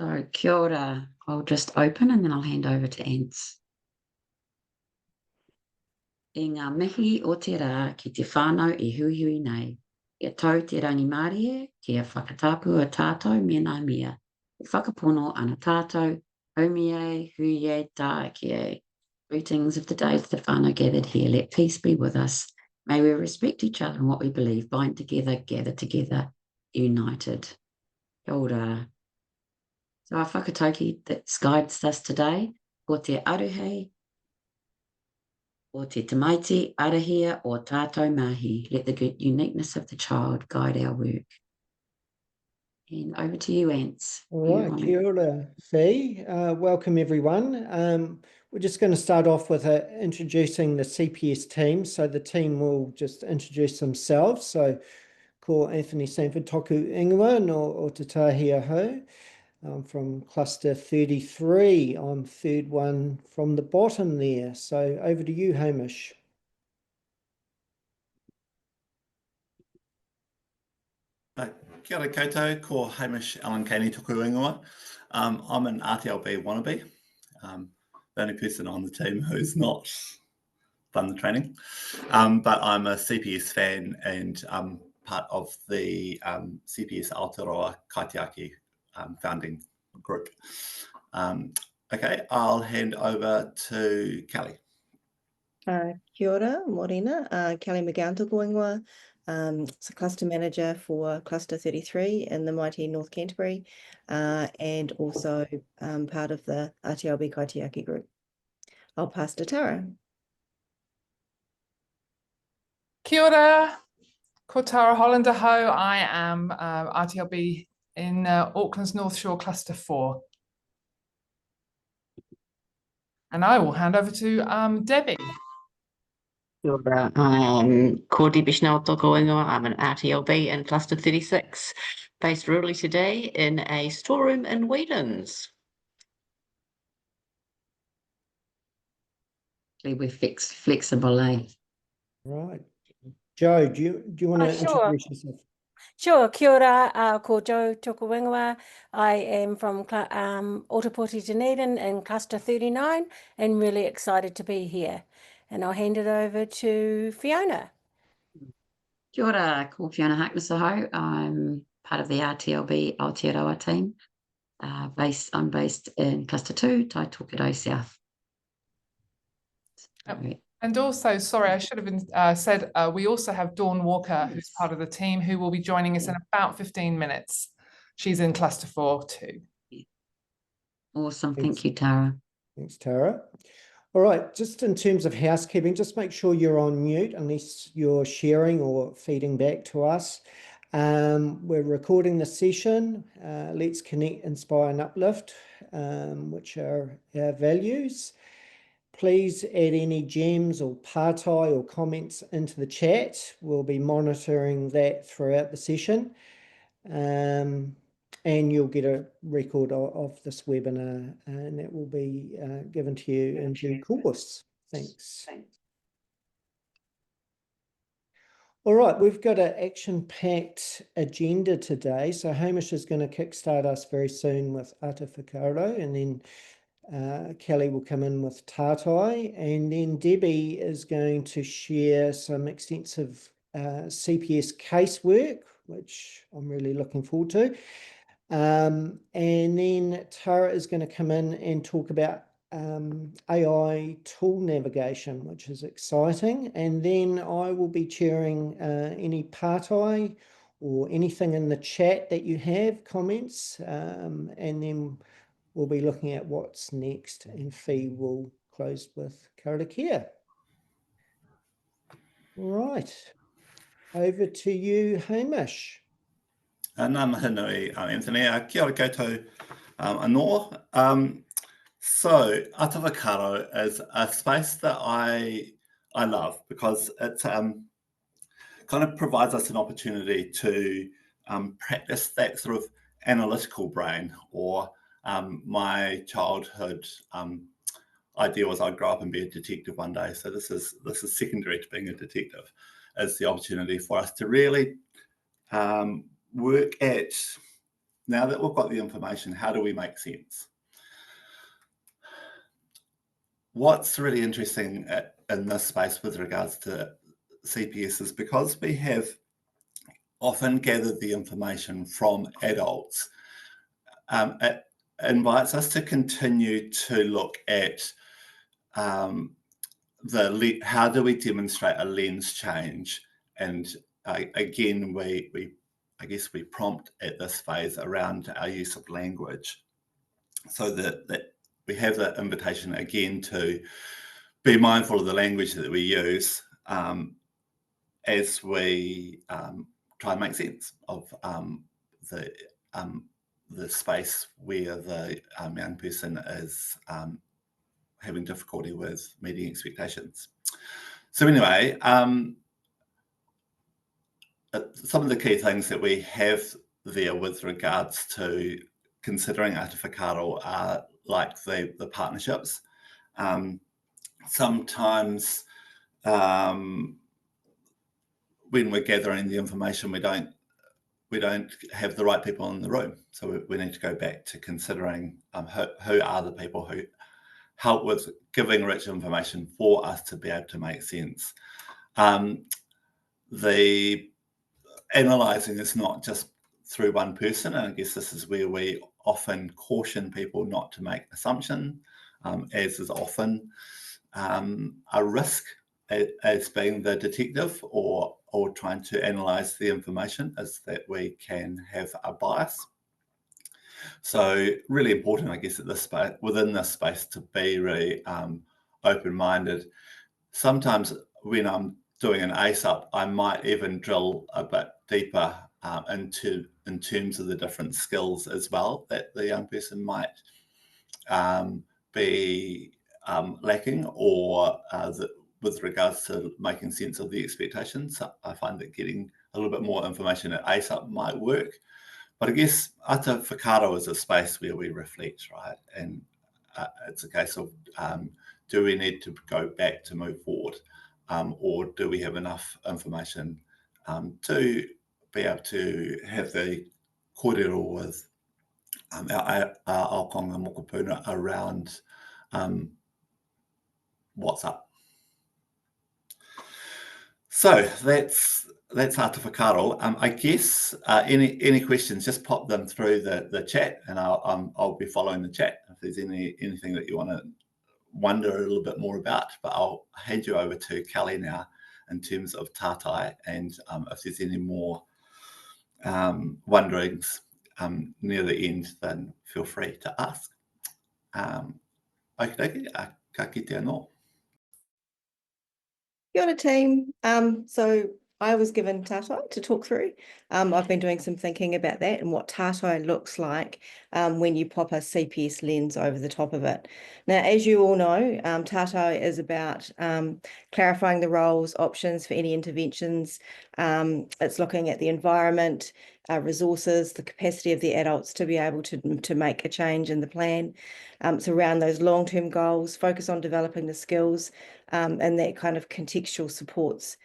So, kia ora. I'll just open and then I'll hand over to Ants. I ngā mihi o te rā ki te whānau I huihui nei. Ia tau te rangi Mārie, kia whakatapu a tātou me nā mea. I whakapono ana tātou, haumie, huie, tākie. Greetings of the day to the whānau gathered here. Let peace be with us. May we respect each other in what we believe, bind together, gather together, united. Kia ora. So our whakatauki that guides us today, ko te aruhei, o te tamaiti, arahia, o tātou mahi. Let the good uniqueness of the child guide our work. And over to you, Ants. All right, kia ora, Fee. Welcome, everyone. We're just going to start off with introducing the CPS team. So the team will just introduce themselves. So, ko Anthony Sanford toku ingoa no o te tahi ahau. I'm from cluster 33. I'm third one from the bottom there. So over to you, Hamish. Kia ora koutou, ko Hamish Alan Caney toku ingoa. I'm an RTLB wannabe. The only person on the team who's not done the training. But I'm a CPS fan and part of the CPS Aotearoa Kaitiaki founding group. Okay, I'll hand over to Kelly. Kia ora, Morena. Kelly McGowan toku ingoa. So cluster manager for cluster 33 in the mighty North Canterbury, and also part of the RTLB Kaitiaki group. I'll pass to Tara. Kia ora, ko Tara Hollander ho. I am RTLB in Auckland's North Shore Cluster 4. And I will hand over to Debbie. Kia ora. I'm ko Debbie Schnell toku ingoa. I'm an RTLB in Cluster 36, based rurally today in a storeroom in Whedon's. We're flexible, eh? Right. Joe, do you want to introduce yourself? Sure, kia ora, ko Joe toku ingoa. I am from Otapoti Dunedin in Cluster 39 and really excited to be here. And I'll hand it over to Fiona. Kia ora, ko Fiona Harkness aho. I'm part of the RTLB Aotearoa team. I'm based in Cluster 2, Taitokero South. And also, sorry, I should have been said, we also have Dawn Walker, who's part of the team, who will be joining us in about 15 minutes. She's in Cluster 4 too. Awesome. Thank you, Tara. Thanks, Tara. All right, just in terms of housekeeping, just make sure you're on mute unless you're sharing or feeding back to us. We're recording the session. Let's connect, inspire and uplift, which are our values. Please add any gems or pārtai or comments into the chat. We'll be monitoring that throughout the session. And you'll get a record of this webinar, and that will be given to you in due course. Thanks. All right, we've got an action-packed agenda today. So Hamish is going to kickstart us very soon with Āta Whakaaro, and then Kelly will come in with Tātai, and then Debbie is going to share some extensive CPS casework, which I'm really looking forward to. And then Tara is going to come in and talk about AI tool navigation, which is exciting. And then I will be chairing any pārtai or anything in the chat that you have, comments, and then we'll be looking at what's next, and Fee will close with karakia. Right, over to you, Hamish. Nā mihi nui, Anthony. Kia ora koutou anō. So, Āta Whakaaro is a space that I love because it kind of provides us an opportunity to practice that sort of analytical brain, or my childhood idea was I'd grow up and be a detective one day. So this is secondary to being a detective, is the opportunity for us to really work at now that we've got the information, how do we make sense? What's really interesting in this space with regards to CPS is because we have often gathered the information from adults, it invites us to continue to look at how do we demonstrate a lens change. And again, I guess we prompt at this phase around our use of language, so that we have the invitation again to be mindful of the language that we use as we try and make sense of the space where the young person is having difficulty with meeting expectations. So anyway, some of the key things that we have there with regards to considering Āta Whakaaro are like the partnerships. Sometimes when we're gathering the information, we don't have the right people in the room. So we need to go back to considering who are the people who help with giving rich information for us to be able to make sense. The analysing is not just through one person, and I guess this is where we often caution people not to make assumptions, as is often a risk as being the detective or trying to analyse the information, is that we can have a bias. So really important, I guess, at this space, within this space, to be really open-minded. Sometimes when I'm doing an ACE-up, I might even drill a bit deeper in terms of the different skills as well that the young person might be lacking, or with regards to making sense of the expectations. I find that getting a little bit more information at ACE-up might work. But I guess Āta Whakaaro is a space where we reflect, right? And it's a case of do we need to go back to move forward, or do we have enough information to be able to have the kōrero with our aokonga mokopuna around what's up. So that's Āta Whakaaro. I guess any questions, just pop them through the chat, and I'll be following the chat if there's anything that you want to wonder a little bit more about. But I'll hand you over to Kelly now in terms of Tātai, and if there's any more wonderings near the end, then feel free to ask. Okay, ka kite anō. Kia ora, team. So I was given Tātai to talk through. I've been doing some thinking about that and what Tātai looks like when you pop a CPS lens over the top of it. Now, as you all know, Tātai is about clarifying the roles, options for any interventions. It's looking at the environment, resources, the capacity of the adults to be able to make a change in the plan. It's around those long-term goals, focus on developing the skills and that kind of contextual supports.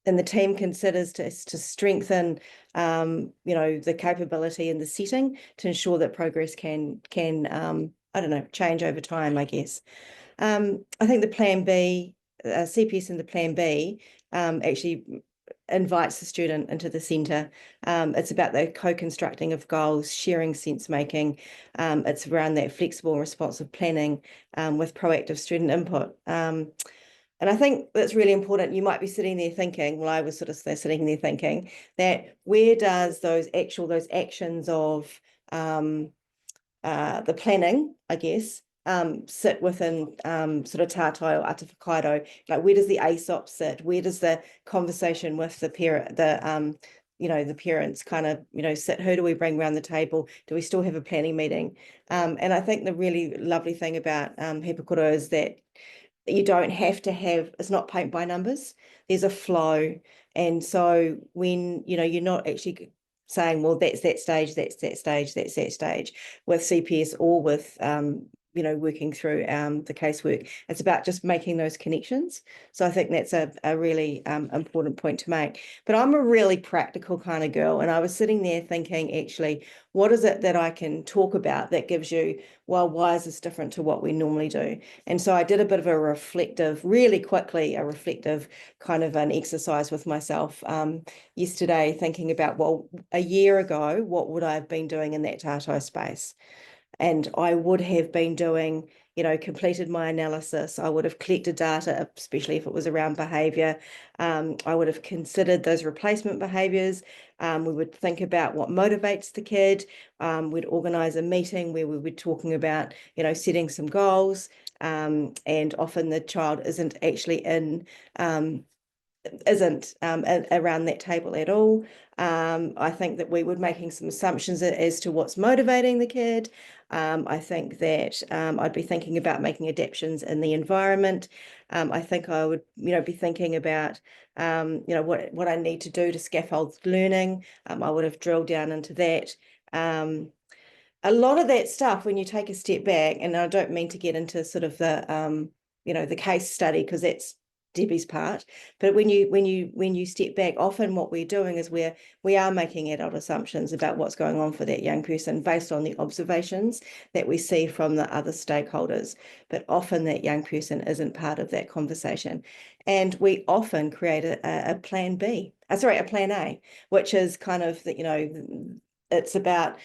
And the team considers to strengthen, the capability and the setting to ensure that progress can change over time, I guess. I think the Plan B, CPS in the Plan B, actually invites the student into the centre. It's about the co-constructing of goals, sharing sense-making. It's around that flexible and responsive planning with proactive student input. And I think that's really important. You might be sitting there thinking, well, I was sort of sitting there thinking that where does those actions of the planning, I guess, sit within sort of Tātai or Āta Whakaaro? Like, where does the ASOP sit? Where does the conversation with the parent, the parents kind of, sit? Who do we bring around the table? Do we still have a planning meeting? And I think the really lovely thing about He Pikorua is that you don't have to have, it's not paint by numbers. There's a flow. And so when, you're not actually saying, well, that's that stage, that's that stage, that's that stage with CPS or with working through the casework. It's about just making those connections. So I think that's a really important point to make. But I'm a really practical kind of girl, and I was sitting there thinking, actually, what is it that I can talk about that gives you, well, why is this different to what we normally do? And so I did a bit of a reflective kind of an exercise with myself yesterday, thinking about, well, a year ago, what would I have been doing in that tātou space? And I would have been doing, completed my analysis. I would have collected data, especially if it was around behaviour. I would have considered those replacement behaviours. We would think about what motivates the kid. We'd organise a meeting where we were talking about, setting some goals. And often the child isn't actually around that table at all. I think that we were making some assumptions as to what's motivating the kid. I think that I'd be thinking about making adaptations in the environment. I think I would, be thinking about, what I need to do to scaffold learning. I would have drilled down into that. A lot of that stuff, when you take a step back, and I don't mean to get into sort of the, the case study, because that's Debbie's part, but when you step back, often what we're doing is we are making adult assumptions about what's going on for that young person based on the observations that we see from the other stakeholders. But often that young person isn't part of that conversation, and we often create a plan A, which is kind of the, it's about,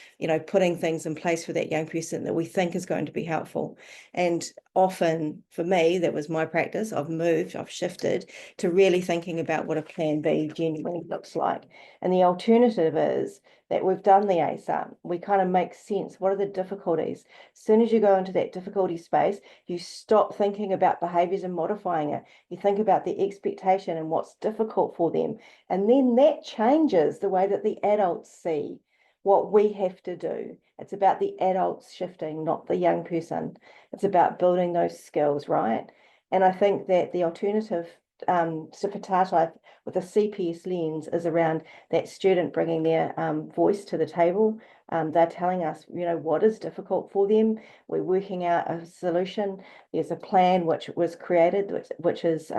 putting things in place for that young person that we think is going to be helpful. And often for me, that was my practice. I've shifted to really thinking about what a plan B genuinely looks like. And the alternative is that we've done the ASAP. We kind of make sense. What are the difficulties? As soon as you go into that difficulty space, you stop thinking about behaviours and modifying it. You think about the expectation and what's difficult for them. And then that changes the way that the adults see what we have to do. It's about the adults shifting, not the young person. It's about building those skills, right? And I think that the alternative for tātai with a CPS lens is around that student bringing their voice to the table. They're telling us, what is difficult for them. We're working out a solution. There's a plan which was created, which is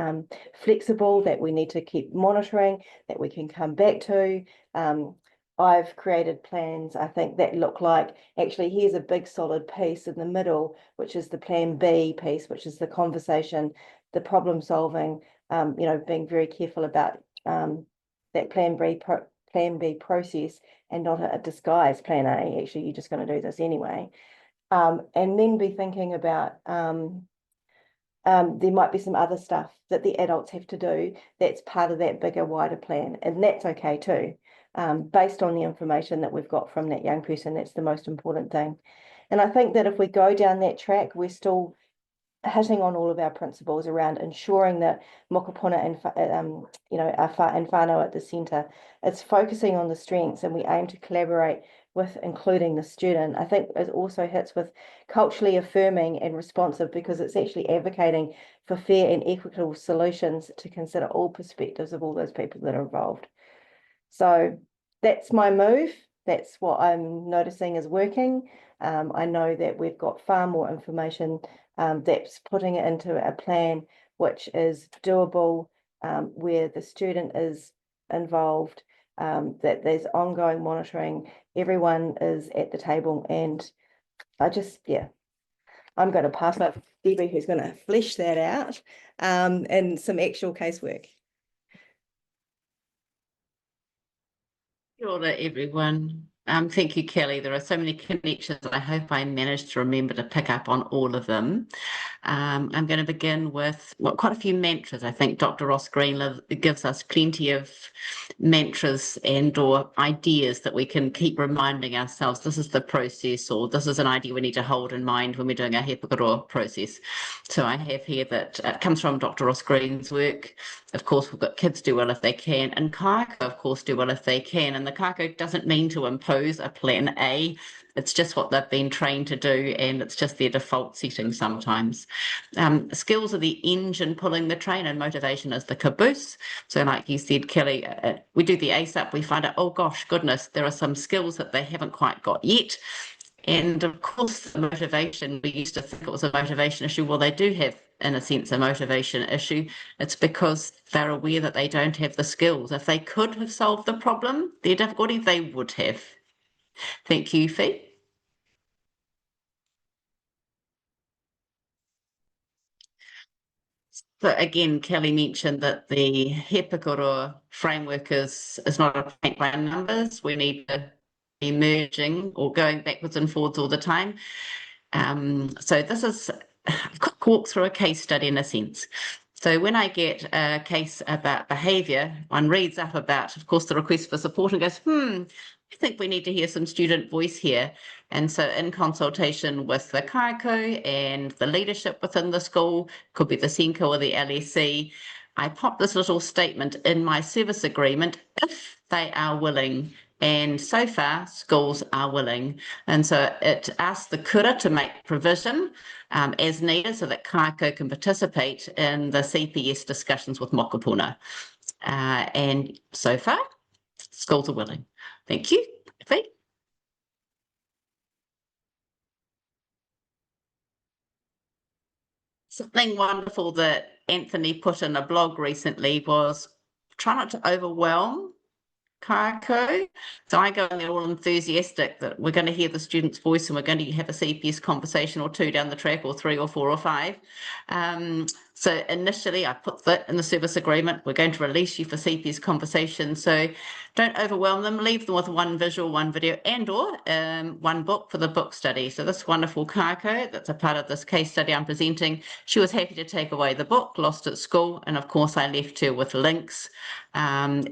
flexible, that we need to keep monitoring, that we can come back to. I've created plans, I think, that look like, actually, here's a big solid piece in the middle, which is the plan B piece, which is the conversation, the problem solving, being very careful about that plan B process, and not a disguised plan A. Actually, you're just going to do this anyway. And then be thinking about there might be some other stuff that the adults have to do that's part of that bigger, wider plan, and that's okay too. Based on the information that we've got from that young person, that's the most important thing. And I think that if we go down that track, we're still hitting on all of our principles around ensuring that mokopuna and whānau at the centre. It's focusing on the strengths, and we aim to collaborate with including the student. I think it also hits with culturally affirming and responsive, because it's actually advocating for fair and equitable solutions to consider all perspectives of all those people that are involved. So that's my move. That's what I'm noticing is working. I know that we've got far more information that's putting it into a plan which is doable, where the student is involved, that there's ongoing monitoring, everyone is at the table, and I'm going to pass over to Debbie, who's going to flesh that out and some actual casework. Kia ora, everyone. Thank you, Kelly. There are so many connections. I hope I managed to remember to pick up on all of them. I'm going to begin with quite a few mantras. I think Dr. Ross Greenleaf gives us plenty of mantras and or ideas that we can keep reminding ourselves, this is the process, or this is an idea we need to hold in mind when we're doing our He Pikorua process. So I have here that it comes from Dr. Ross Green's work. Of course, we've got kids do well if they can, and kāko, of course, do well if they can. And the kāko doesn't mean to impose a plan A. It's just what they've been trained to do, and it's just their default setting sometimes. Skills are the engine pulling the train, and motivation is the caboose. So like you said, Kelly, we do the ASAP, we find out, oh gosh, goodness, there are some skills that they haven't quite got yet. And of course, the motivation, we used to think it was a motivation issue. Well, they do have, in a sense, a motivation issue. It's because they're aware that they don't have the skills. If they could have solved the problem, their difficulty, they would have. Thank you, Fee. So again, Kelly mentioned that the He Pikorua framework is not a paint by numbers. We need to be merging or going backwards and forwards all the time. So this is a quick walk through a case study in a sense. So when I get a case about behaviour, one reads up about, of course, the request for support and goes, I think we need to hear some student voice here. And so in consultation with the kaiko and the leadership within the school, could be the SENCO or the LSC, I pop this little statement in my service agreement if they are willing. And so far, schools are willing. And so it asks the kura to make provision as needed so that kaiko can participate in the CPS discussions with mokopuna. And so far, schools are willing. Thank you. Fee? Something wonderful that Anthony put in a blog recently was try not to overwhelm kaiko. So I go in there all enthusiastic that we're going to hear the student's voice and we're going to have a CPS conversation or two down the track, or 3 or 4 or 5. So initially I put that in the service agreement. We're going to release you for CPS conversation. So don't overwhelm them. Leave them with one visual, one video, and or one book for the book study. So this wonderful kaiko that's a part of this case study I'm presenting, she was happy to take away the book, lost at school. And of course I left her with links and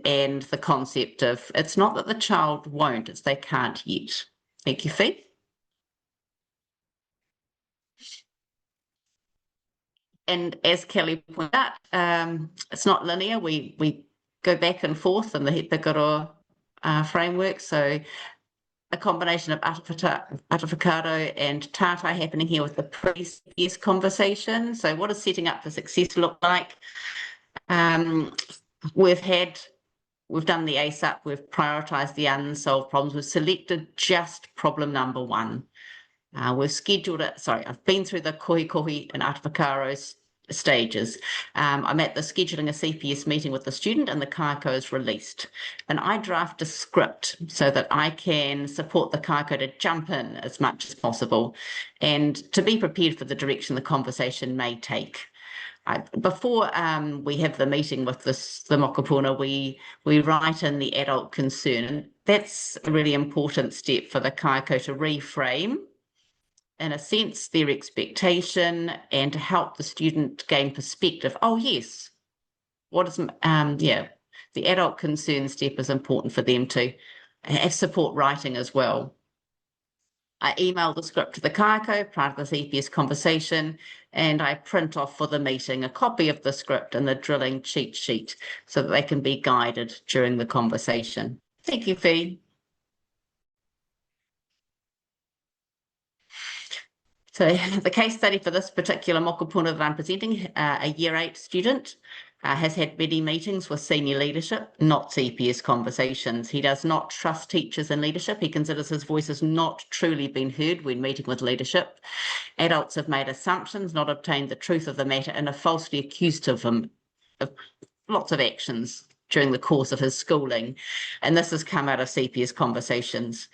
the concept of it's not that the child won't, it's they can't yet. Thank you, Fee. And as Kelly pointed out, it's not linear. We go back and forth in the He Pikorua framework. So a combination of Āta Whakaaro and Tātai happening here with the pre-CPS conversation. So what does setting up for success look like? We've done the ASAP, we've prioritised the unsolved problems, we've selected just problem number 1. We've scheduled it, I've been through the kohi and Āta Whakaaro's stages. I'm at the scheduling a CPS meeting with the student and the kaiko is released. And I draft a script so that I can support the kaiko to jump in as much as possible and to be prepared for the direction the conversation may take. Before we have the meeting with the mokopuna, we write in the adult concern. That's a really important step for the kaiko to reframe, in a sense, their expectation and to help the student gain perspective. Oh, yes, what is, the adult concern step is important for them to have support writing as well. I email the script to the kaiko, part of the CPS conversation, and I print off for the meeting a copy of the script and the drilling cheat sheet so that they can be guided during the conversation. Thank you, Fee. So the case study for this particular mokopuna that I'm presenting, a Year 8 student, has had many meetings with senior leadership, not CPS conversations. He does not trust teachers and leadership. He considers his voice has not truly been heard when meeting with leadership. Adults have made assumptions, not obtained the truth of the matter, and have falsely accused him of lots of actions during the course of his schooling. And this has come out of CPS conversations.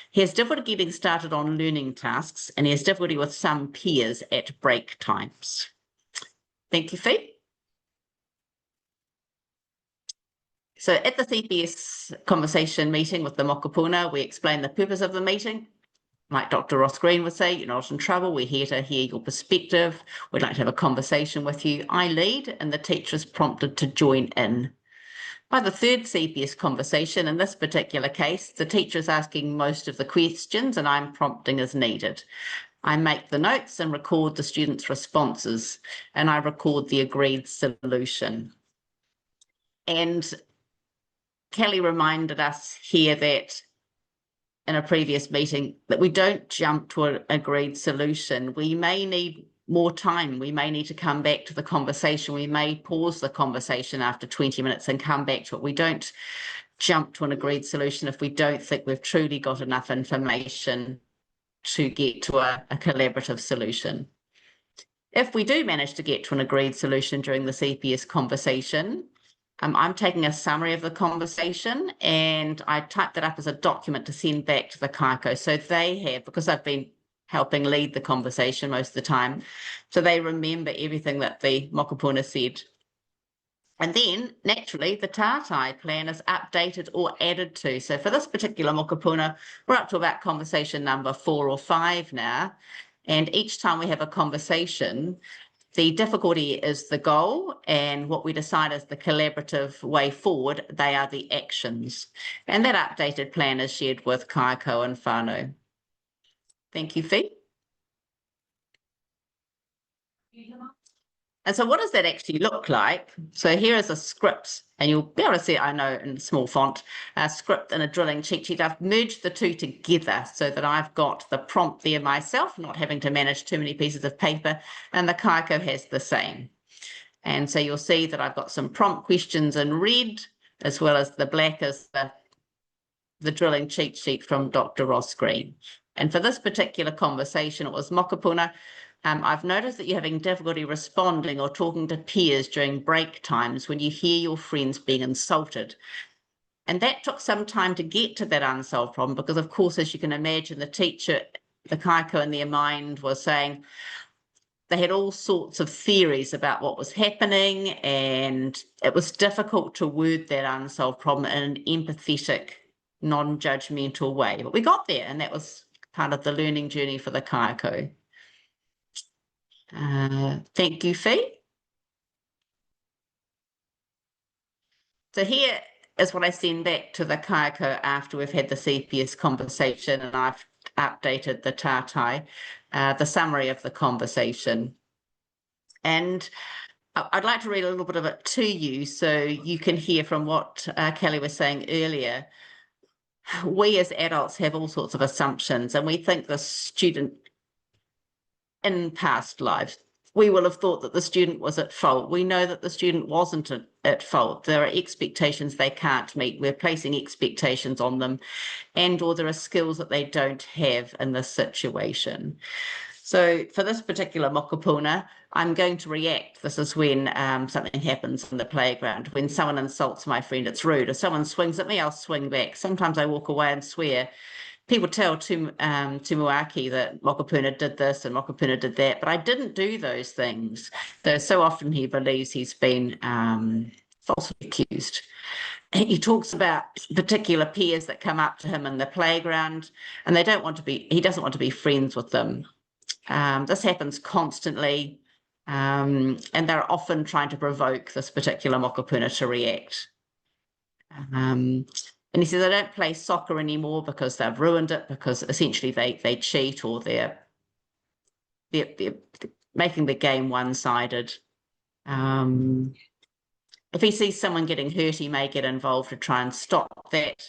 He has difficulty getting started on learning tasks, and he has difficulty with some peers at break times. Thank you, Fee. So at the CPS conversation meeting with the mokopuna, we explain the purpose of the meeting. Like Dr. Ross Green would say, you're not in trouble. We're here to hear your perspective. We'd like to have a conversation with you. I lead, and the teacher is prompted to join in. By the third CPS conversation, in this particular case, the teacher is asking most of the questions and I'm prompting as needed. I make the notes and record the students' responses, and I record the agreed solution. And Kelly reminded us here that in a previous meeting that we don't jump to an agreed solution. We may need more time. We may need to come back to the conversation. We may pause the conversation after 20 minutes and come back to it. We don't jump to an agreed solution if we don't think we've truly got enough information to get to a collaborative solution. If we do manage to get to an agreed solution during the CPS conversation, I'm taking a summary of the conversation and I type that up as a document to send back to the kaiko. So they have, because I've been helping lead the conversation most of the time, so they remember everything that the mokopuna said. And then, naturally, the tātai plan is updated or added to. So for this particular mokopuna, we're up to about conversation number 4 or 5 now. And each time we have a conversation, the difficulty is the goal, and what we decide is the collaborative way forward, they are the actions. And that updated plan is shared with kaiko and whānau. Thank you, Fee. And so what does that actually look like? So here is a script, and you'll be able to see it, I know, in small font, a script and a drilling cheat sheet. I've merged the two together so that I've got the prompt there myself, not having to manage too many pieces of paper, and the kaiko has the same. And so you'll see that I've got some prompt questions in red, as well as the black is the drilling cheat sheet from Dr. Ross Green. And for this particular conversation, it was mokopuna. I've noticed that you're having difficulty responding or talking to peers during break times when you hear your friends being insulted. And that took some time to get to that unsolved problem because, of course, as you can imagine, the teacher, the kaiko in their mind was saying they had all sorts of theories about what was happening, and it was difficult to word that unsolved problem in an empathetic, non-judgmental way. But we got there, and that was part of the learning journey for the kaiko. Thank you, Fee. So here is what I send back to the kaiko after we've had the CPS conversation and I've updated the tātai, the summary of the conversation. And I'd like to read a little bit of it to you so you can hear from what Kelly was saying earlier. We as adults have all sorts of assumptions, and we think the student in past lives, we will have thought that the student was at fault. We know that the student wasn't at fault. There are expectations they can't meet. We're placing expectations on them, and or there are skills that they don't have in this situation. So for this particular mokopuna, I'm going to react. This is when something happens in the playground. When someone insults my friend, it's rude. If someone swings at me, I'll swing back. Sometimes I walk away and swear. People tell Tumuaki that mokopuna did this and mokopuna did that, but I didn't do those things. Though so often he believes he's been falsely accused. He talks about particular peers that come up to him in the playground, and they don't want to be. He doesn't want to be friends with them. This happens constantly, and they're often trying to provoke this particular mokopuna to react. And he says, I don't play soccer anymore because they've ruined it, because essentially they cheat, or they're making the game one-sided. If he sees someone getting hurt, he may get involved to try and stop that.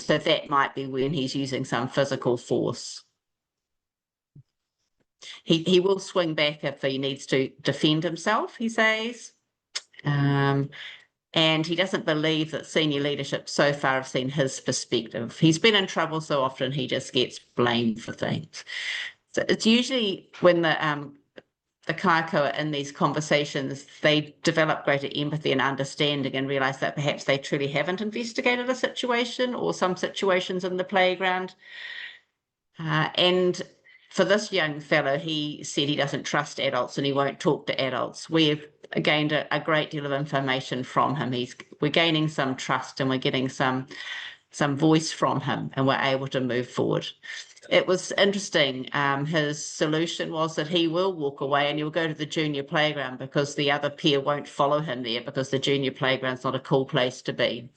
So that might be when he's using some physical force. He will swing back if he needs to defend himself, he says. And he doesn't believe that senior leadership so far have seen his perspective. He's been in trouble so often, he just gets blamed for things. So it's usually when the kaiko are in these conversations, they develop greater empathy and understanding and realise that perhaps they truly haven't investigated a situation or some situations in the playground. And for this young fellow, he said he doesn't trust adults and he won't talk to adults. We've gained a great deal of information from him. We're gaining some trust and we're getting some voice from him, and we're able to move forward. It was interesting. His solution was that he will walk away and he'll go to the junior playground because the other peer won't follow him there, because the junior playground's not a cool place to be.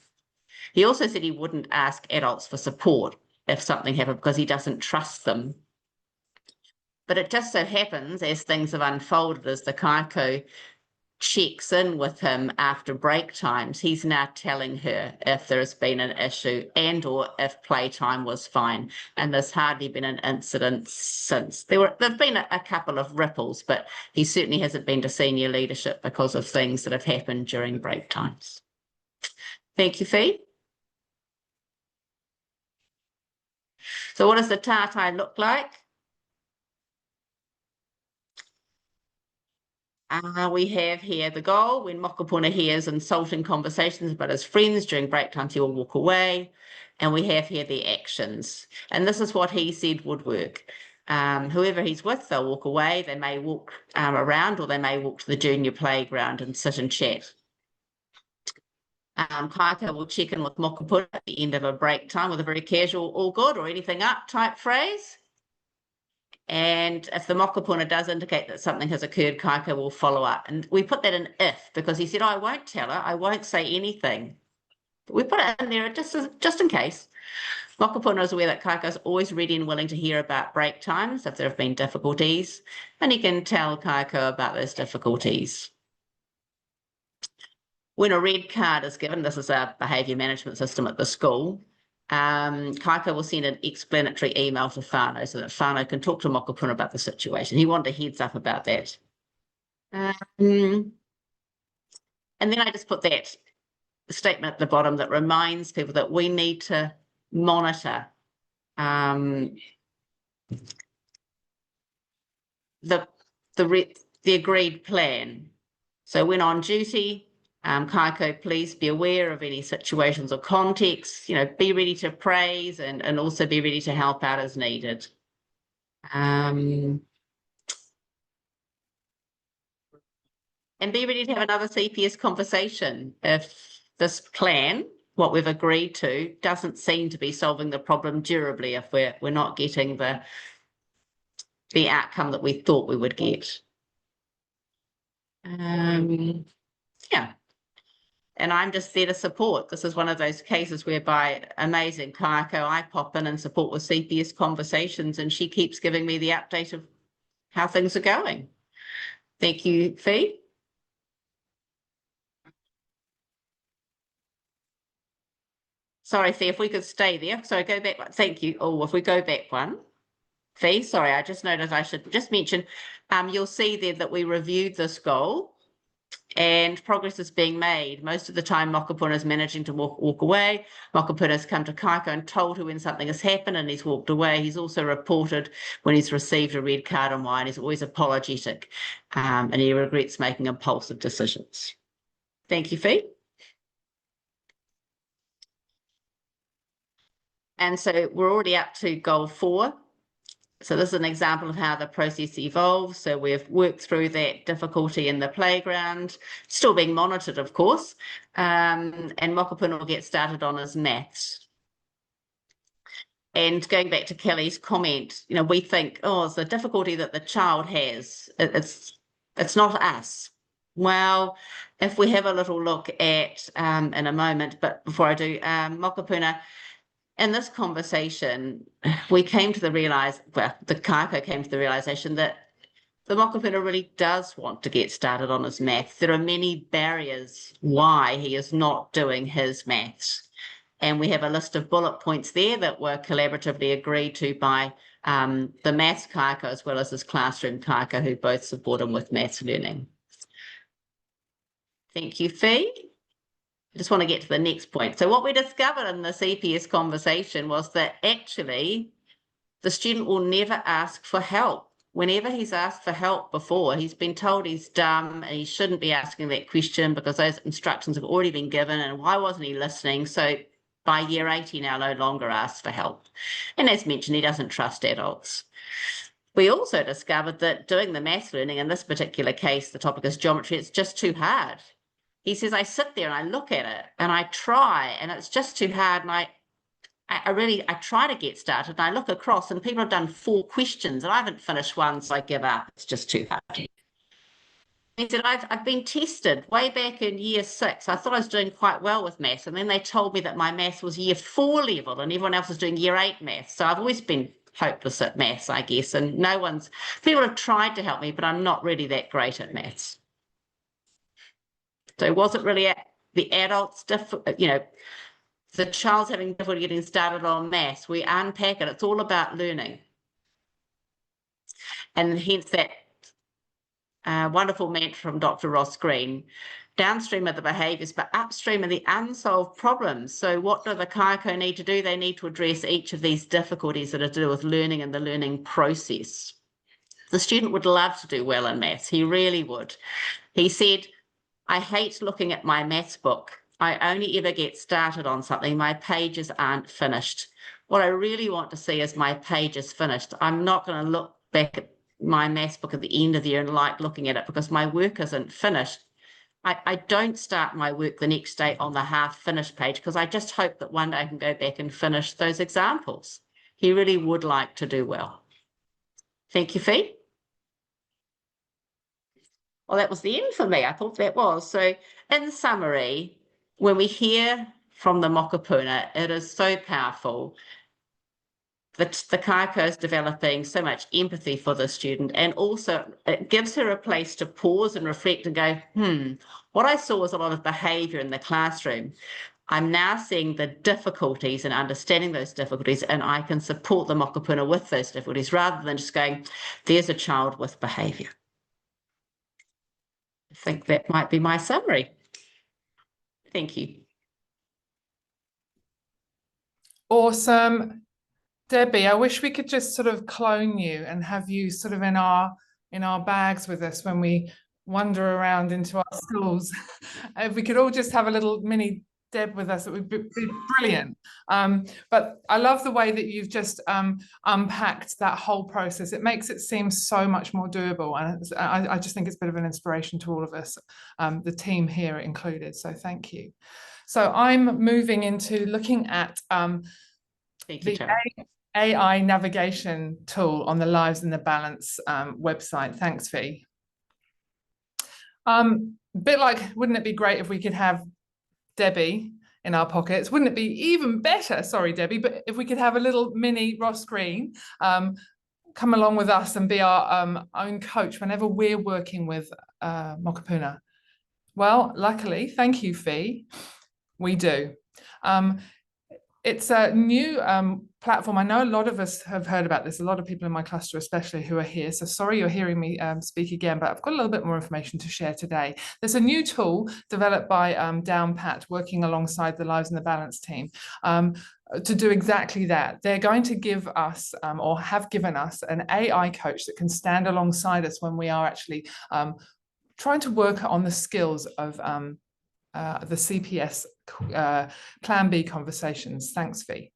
He also said he wouldn't ask adults for support if something happened because he doesn't trust them. But it just so happens, as things have unfolded, as the kaiko checks in with him after break times, he's now telling her if there has been an issue and or if playtime was fine. And there's hardly been an incident since. There've been a couple of ripples, but he certainly hasn't been to senior leadership because of things that have happened during break times. Thank you, Fee. So what does the tātai look like? We have here the goal. When mokopuna hears insulting conversations about his friends during break times, he will walk away. And we have here the actions. And this is what he said would work. Whoever he's with, they'll walk away. They may walk around, or they may walk to the junior playground and sit and chat. Kaika will check in with mokopuna at the end of a break time with a very casual, all good, or anything up type phrase. And if the mokopuna does indicate that something has occurred, Kaika will follow up. And we put that in if, because he said, I won't tell her, I won't say anything. But we put it in there just in case. Mokopuna is aware that Kaika is always ready and willing to hear about break times if there have been difficulties, and he can tell Kaika about those difficulties. When a red card is given, this is our behaviour management system at the school, Kaika will send an explanatory email to whānau so that whānau can talk to mokopuna about the situation. He wanted a heads up about that. And then I just put that statement at the bottom that reminds people that we need to monitor the agreed plan. So when on duty, Kaiko, please be aware of any situations or contexts, be ready to praise and also be ready to help out as needed. And be ready to have another CPS conversation if this plan, what we've agreed to, doesn't seem to be solving the problem durably, if we're not getting the outcome that we thought we would get. Yeah. And I'm just there to support. This is one of those cases whereby amazing Kaiko, I pop in and support with CPS conversations, and she keeps giving me the update of how things are going. Thank you, Fee. Sorry, Fee, if we could stay there. Sorry, go back one. Thank you. Oh, if we go back one. Fee, sorry, I just noticed I should just mention, you'll see there that we reviewed this goal and progress is being made. Most of the time, mokopuna is managing to walk away. Mokopuna has come to Kaiko and told her when something has happened and he's walked away. He's also reported when he's received a red card and why, and he's always apologetic, and he regrets making impulsive decisions. Thank you, Fee. And so we're already up to goal 4. So this is an example of how the process evolves. So we've worked through that difficulty in the playground, still being monitored, of course, and mokopuna will get started on his maths. And going back to Kelly's comment, we think, oh, it's the difficulty that the child has. It's not us. Well, if we have a little look at, in a moment, but before I do, mokopuna, in this conversation, we came to the Kaiko came to the realization that the mokopuna really does want to get started on his maths. There are many barriers why he is not doing his maths. And we have a list of bullet points there that were collaboratively agreed to by the maths Kaiko as well as his classroom Kaiko, who both support him with maths learning. Thank you, Fee. I just want to get to the next point. So what we discovered in the CPS conversation was that actually the student will never ask for help. Whenever he's asked for help before, he's been told he's dumb and he shouldn't be asking that question because those instructions have already been given and why wasn't he listening? So by year 8, he now no longer asks for help. And as mentioned, he doesn't trust adults. We also discovered that doing the maths learning, in this particular case, the topic is geometry, it's just too hard. He says, I sit there and I look at it and I try and it's just too hard. And I try to get started and I look across and people have done 4 questions and I haven't finished one, so I give up. It's just too hard. He said, I've been tested way back in year 6. I thought I was doing quite well with maths. And then they told me that my maths was year 4 level and everyone else was doing year 8 maths. So I've always been hopeless at maths, I guess. And people have tried to help me, but I'm not really that great at maths. So was it really the adults, the child's having difficulty getting started on maths? We unpack it. It's all about learning. And hence that wonderful mantra from Dr. Ross Green. downstream of the behaviours, but upstream of the unsolved problems. So what do the kaiako need to do? They need to address each of these difficulties that are to do with learning and the learning process. The student would love to do well in maths. He really would. He said, I hate looking at my maths book. I only ever get started on something. My pages aren't finished. What I really want to see is my pages finished. I'm not going to look back at my maths book at the end of the year and like looking at it because my work isn't finished. I don't start my work the next day on the half-finished page because I just hope that one day I can go back and finish those examples. He really would like to do well. Thank you, Fee. Well, that was the end for me. I thought that was. So in summary, when we hear from the mokopuna, it is so powerful. The kaiako is developing so much empathy for the student, and also it gives her a place to pause and reflect and go, what I saw was a lot of behaviour in the classroom. I'm now seeing the difficulties and understanding those difficulties, and I can support the mokopuna with those difficulties rather than just going, there's a child with behaviour. I think that might be my summary. Thank you. Awesome. Debbie, I wish we could just sort of clone you and have you sort of in our bags with us when we wander around into our schools. If we could all just have a little mini Deb with us, it would be brilliant. But I love the way that you've just unpacked that whole process. It makes it seem so much more doable, and I just think it's a bit of an inspiration to all of us, the team here included. So thank you. So I'm moving into looking at the AI navigation tool on the Lives in the Balance website. Thanks, Fee. Bit like, wouldn't it be great if we could have Debbie in our pockets? Wouldn't it be even better, sorry Debbie, but if we could have a little mini Ross Green come along with us and be our own coach whenever we're working with mokopuna? Well, luckily, thank you, Fee, we do. It's a new platform. I know a lot of us have heard about this, a lot of people in my cluster especially who are here. So sorry you're hearing me speak again, but I've got a little bit more information to share today. There's a new tool developed by DownPat working alongside the Lives in the Balance team to do exactly that. They're going to give us or have given us an AI coach that can stand alongside us when we are actually trying to work on the skills of the CPS Plan B conversations. Thanks, Fee.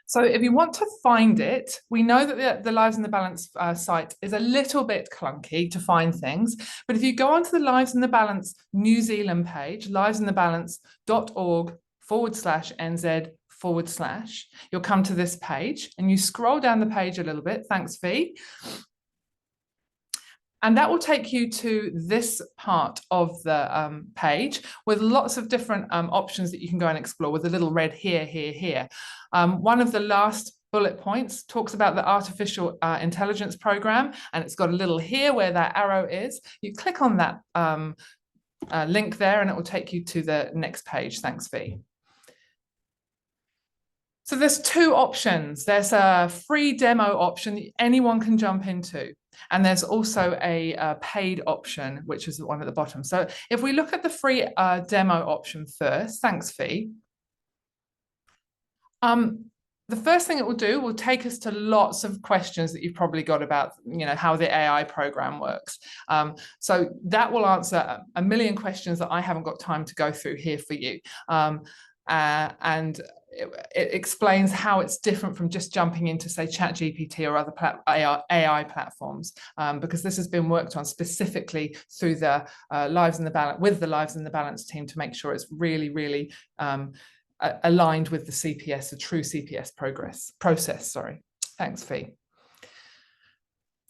So if you want to find it, we know that the Lives in the Balance site is a little bit clunky to find things, but if you go onto the Lives in the Balance New Zealand page, livesinthebalance.org/NZ/, you'll come to this page and you scroll down the page a little bit. Thanks, Fee. And that will take you to this part of the page with lots of different options that you can go and explore with a little red here, here, here. One of the last bullet points talks about the artificial intelligence program, and it's got a little here where that arrow is. You click on that link there and it will take you to the next page. Thanks, Fee. So there's two options. There's a free demo option that anyone can jump into. And there's also a paid option, which is the one at the bottom. So if we look at the free demo option first, thanks, Fee. The first thing it will do will take us to lots of questions that you've probably got about, how the AI program works. So that will answer a million questions that I haven't got time to go through here for you. And it explains how it's different from just jumping into, say, ChatGPT or other AI platforms, because this has been worked on specifically through the Lives in the Balance, with the Lives in the Balance team, to make sure it's really, really aligned with the CPS, the true CPS process. Sorry. Thanks, Fee.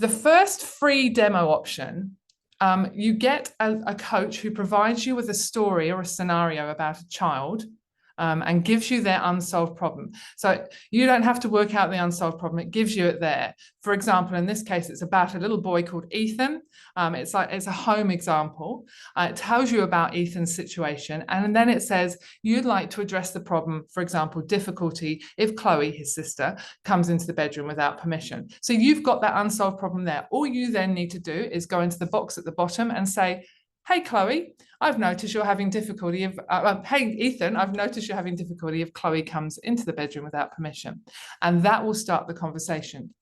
The first free demo option, you get a coach who provides you with a story or a scenario about a child and gives you their unsolved problem. So you don't have to work out the unsolved problem, it gives you it there. For example, in this case, it's about a little boy called Ethan. It's a home example. It tells you about Ethan's situation, and then it says you'd like to address the problem, for example, difficulty if Chloe, his sister, comes into the bedroom without permission. So you've got that unsolved problem there. All you then need to do is go into the box at the bottom and say, hey, Chloe, I've noticed you're having difficulty of, hey, Ethan, I've noticed you're having difficulty if Chloe comes into the bedroom without permission. And that will start the conversation.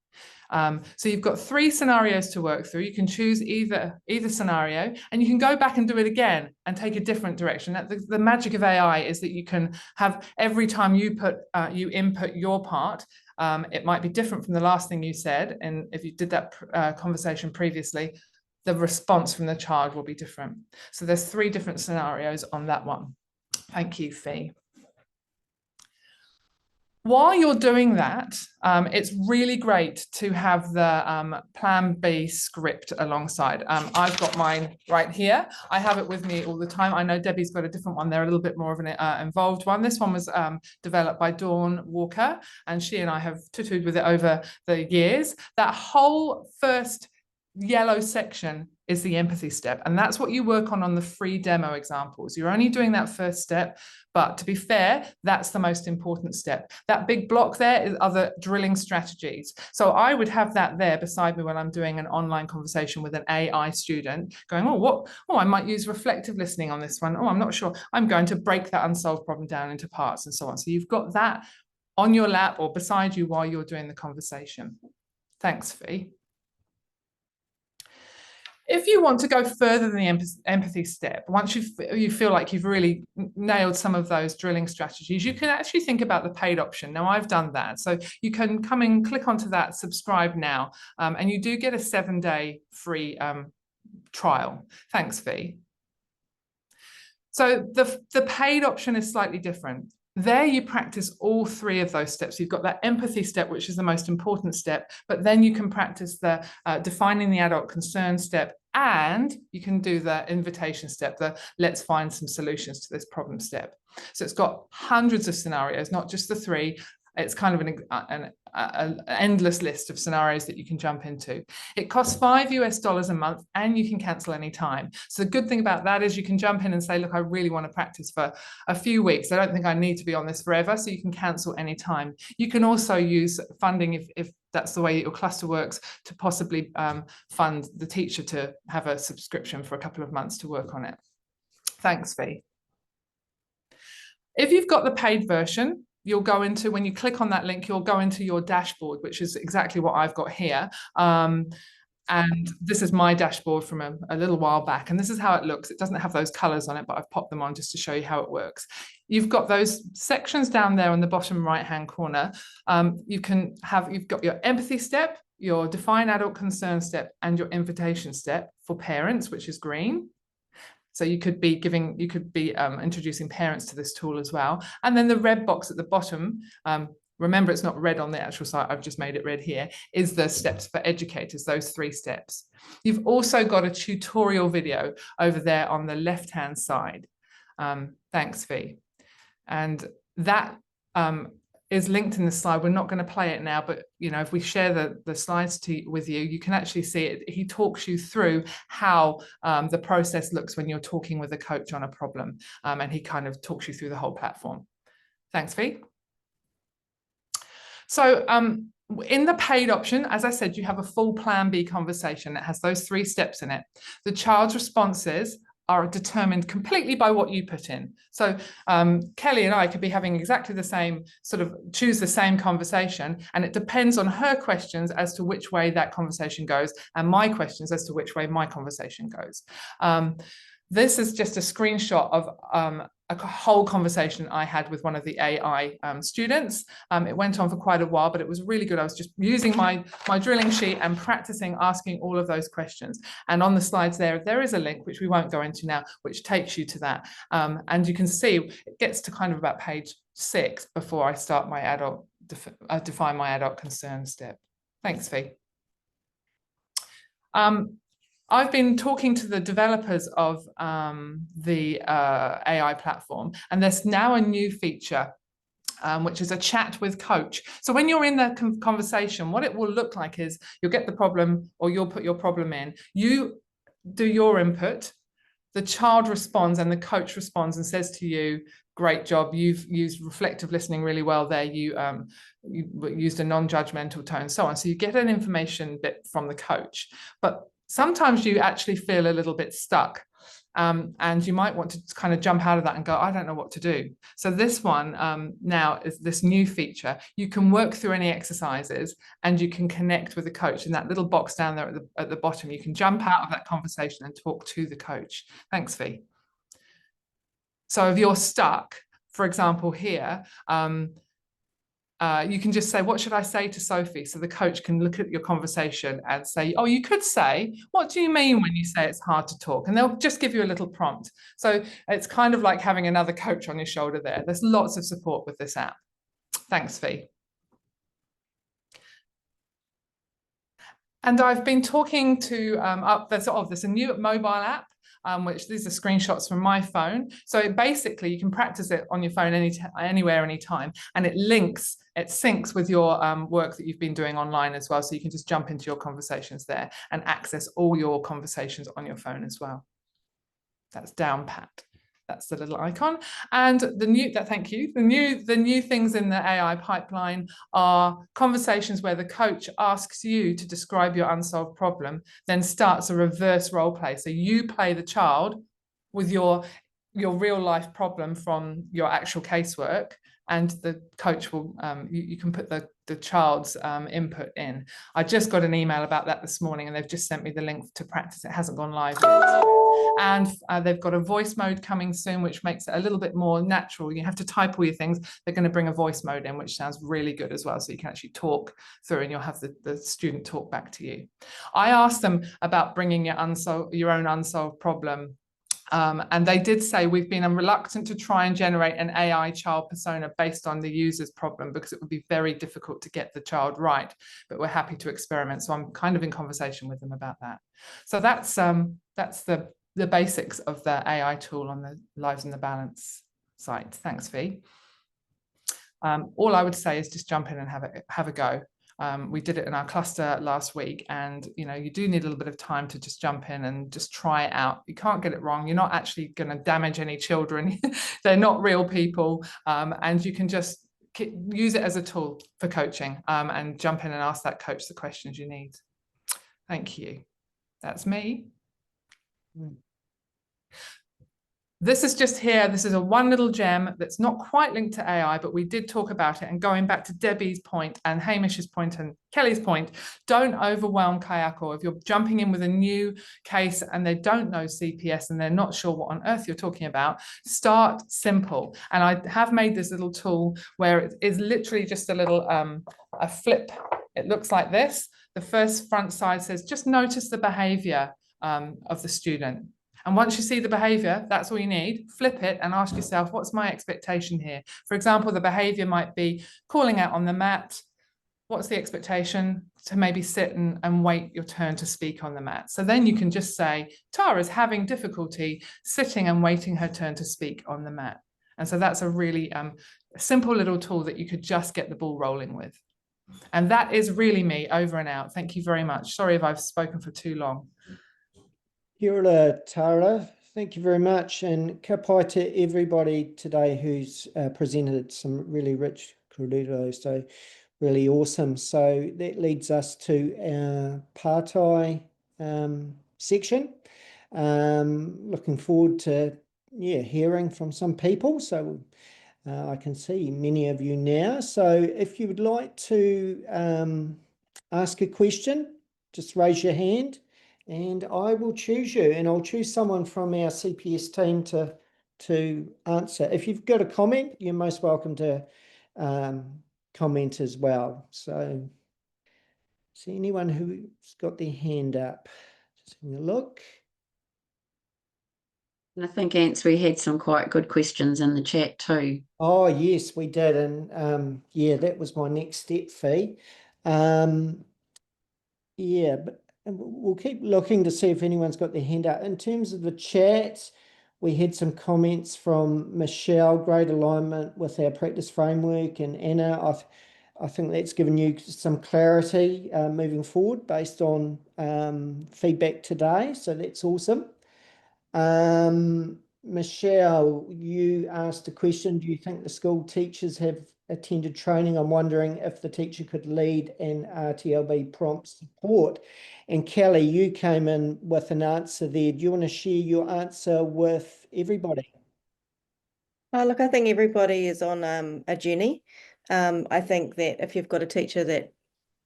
So you've got 3 scenarios to work through. You can choose either scenario, and you can go back and do it again and take a different direction. The magic of AI is that you can have, every time you input your part, it might be different from the last thing you said. And if you did that conversation previously, the response from the child will be different. So there's 3 different scenarios on that one. Thank you, Fee. While you're doing that, it's really great to have the Plan B script alongside. I've got mine right here. I have it with me all the time. I know Debbie's got a different one. They're a little bit more of an involved one. This one was developed by Dawn Walker, and she and I have tutored with it over the years. That whole first yellow section is the empathy step, and that's what you work on the free demo examples. You're only doing that first step, but to be fair, that's the most important step. That big block there is other drilling strategies. So I would have that there beside me when I'm doing an online conversation with an AI student, going, I might use reflective listening on this one. I'm not sure. I'm going to break that unsolved problem down into parts and so on. So you've got that on your lap or beside you while you're doing the conversation. Thanks, Fee. If you want to go further than the empathy step, once you feel like you've really nailed some of those drilling strategies, you can actually think about the paid option. Now, I've done that. So you can come and click onto that, subscribe now, and you do get a 7-day free trial. Thanks, Fee. So the paid option is slightly different. There you practice all 3 of those steps. You've got that empathy step, which is the most important step, but then you can practice the defining the adult concern step, and you can do the invitation step, the let's find some solutions to this problem step. So it's got hundreds of scenarios, not just the 3. It's kind of an endless list of scenarios that you can jump into. It costs $5 US a month, and you can cancel any time. So the good thing about that is you can jump in and say, look, I really want to practice for a few weeks. I don't think I need to be on this forever. So you can cancel any time. You can also use funding if that's the way your cluster works, to possibly fund the teacher to have a subscription for a couple of months to work on it. Thanks, Fee. If you've got the paid version, you'll go into, when you click on that link, you'll go into your dashboard, which is exactly what I've got here. And this is my dashboard from a little while back. And this is how it looks. It doesn't have those colors on it, but I've popped them on just to show you how it works. You've got those sections down there on the bottom right-hand corner. You've got your empathy step, your define adult concern step, and your invitation step for parents, which is green. So you could be introducing parents to this tool as well. And then the red box at the bottom, remember it's not red on the actual site, I've just made it red here, is the steps for educators, those 3 steps. You've also got a tutorial video over there on the left-hand side. Thanks, Fee. And that is linked in the slide. We're not going to play it now, but if we share the slides with you, you can actually see it. He talks you through how the process looks when you're talking with a coach on a problem, and he kind of talks you through the whole platform. Thanks, Fee. So in the paid option, as I said, you have a full Plan B conversation that has those 3 steps in it. The child's responses are determined completely by what you put in. So Kelly and I could be having exactly the same, choose the same conversation, and it depends on her questions as to which way that conversation goes, and my questions as to which way my conversation goes. This is just a screenshot of a whole conversation I had with one of the AI students. It went on for quite a while, but it was really good. I was just using my drilling sheet and practicing asking all of those questions. And on the slides there is a link, which we won't go into now, which takes you to that. And you can see it gets to kind of about page 6 before I start my define my adult concern step. Thanks, Fee. I've been talking to the developers of the AI platform, and there's now a new feature, which is a chat with coach. So when you're in the conversation, what it will look like is you'll get the problem, or you'll put your problem in, you do your input, the child responds, and the coach responds and says to you, great job, you've used reflective listening really well there, you used a non-judgmental tone, so on. So you get an information bit from the coach, but sometimes you actually feel a little bit stuck And you might want to kind of jump out of that and go, I don't know what to do. So this one now is this new feature. You can work through any exercises and you can connect with the coach in that little box down there at the bottom. You can jump out of that conversation and talk to the coach. Thanks, Fee. So if you're stuck, for example, here, you can just say, what should I say to Sophie? So the coach can look at your conversation and say, oh, you could say, what do you mean when you say it's hard to talk? And they'll just give you a little prompt. So it's kind of like having another coach on your shoulder there. There's lots of support with this app. Thanks, Fee. And I've been talking to, there's a new mobile app, which these are screenshots from my phone. So basically you can practice it on your phone anywhere, anytime, and it syncs with your work that you've been doing online as well. So you can just jump into your conversations there and access all your conversations on your phone as well. That's down pat. That's the little icon. And the new things in the AI pipeline are conversations where the coach asks you to describe your unsolved problem, then starts a reverse role play. So you play the child with your real life problem from your actual casework, and the coach will, you can put the child's input in. I just got an email about that this morning, and they've just sent me the link to practice. It hasn't gone live yet. And they've got a voice mode coming soon, which makes it a little bit more natural. You have to type all your things. They're going to bring a voice mode in, which sounds really good as well. So you can actually talk through and you'll have the student talk back to you. I asked them about bringing your own unsolved problem. And they did say, we've been reluctant to try and generate an AI child persona based on the user's problem because it would be very difficult to get the child right, but we're happy to experiment. So I'm kind of in conversation with them about that. So that's the basics of the AI tool on the Lives in the Balance site. Thanks, Fee. All I would say is just jump in and have a go. We did it in our cluster last week, and you do need a little bit of time to just jump in and just try it out. You can't get it wrong. You're not actually going to damage any children. They're not real people, and you can just use it as a tool for coaching, and jump in and ask that coach the questions you need. Thank you. That's me. This is just here. This is a one little gem that's not quite linked to AI, but we did talk about it. And going back to Debbie's point and Hamish's point and Kelly's point, don't overwhelm Kayako. If you're jumping in with a new case and they don't know CPS and they're not sure what on earth you're talking about, start simple. And I have made this little tool where it is literally just a little a flip. It looks like this. The first front side says, just notice the behavior of the student. And once you see the behavior, that's all you need. Flip it and ask yourself, what's my expectation here? For example, the behavior might be calling out on the mat. What's the expectation? To maybe sit and wait your turn to speak on the mat. So then you can just say, Tara's having difficulty sitting and waiting her turn to speak on the mat. And so that's a really simple little tool that you could just get the ball rolling with. And that is really me, over and out. Thank you very much. Sorry if I've spoken for too long. Kia ora, Tara. Thank you very much, and ka pai to everybody today who's presented some really rich kōrero, so really awesome. So that leads us to our Tātai section. Looking forward to hearing from some people. So I can see many of you now. So if you would like to ask a question, just raise your hand. And I will choose you, and I'll choose someone from our CPS team to answer. If you've got a comment, you're most welcome to comment as well. So, see anyone who's got their hand up? Just having a look. And I think, Ants, we had some quite good questions in the chat too. Oh, yes, we did. And yeah, that was my next step, Fee. Yeah, but we'll keep looking to see if anyone's got their hand up. In terms of the chat, we had some comments from Michelle, great alignment with our practice framework, and Anna, I think that's given you some clarity moving forward based on feedback today, so that's awesome. Michelle, you asked a question. Do you think the school teachers have attended training? I'm wondering if the teacher could lead an RTLB prompt support. And Kelly, you came in with an answer there. Do you want to share your answer with everybody? Look, I think everybody is on a journey. I think that if you've got a teacher that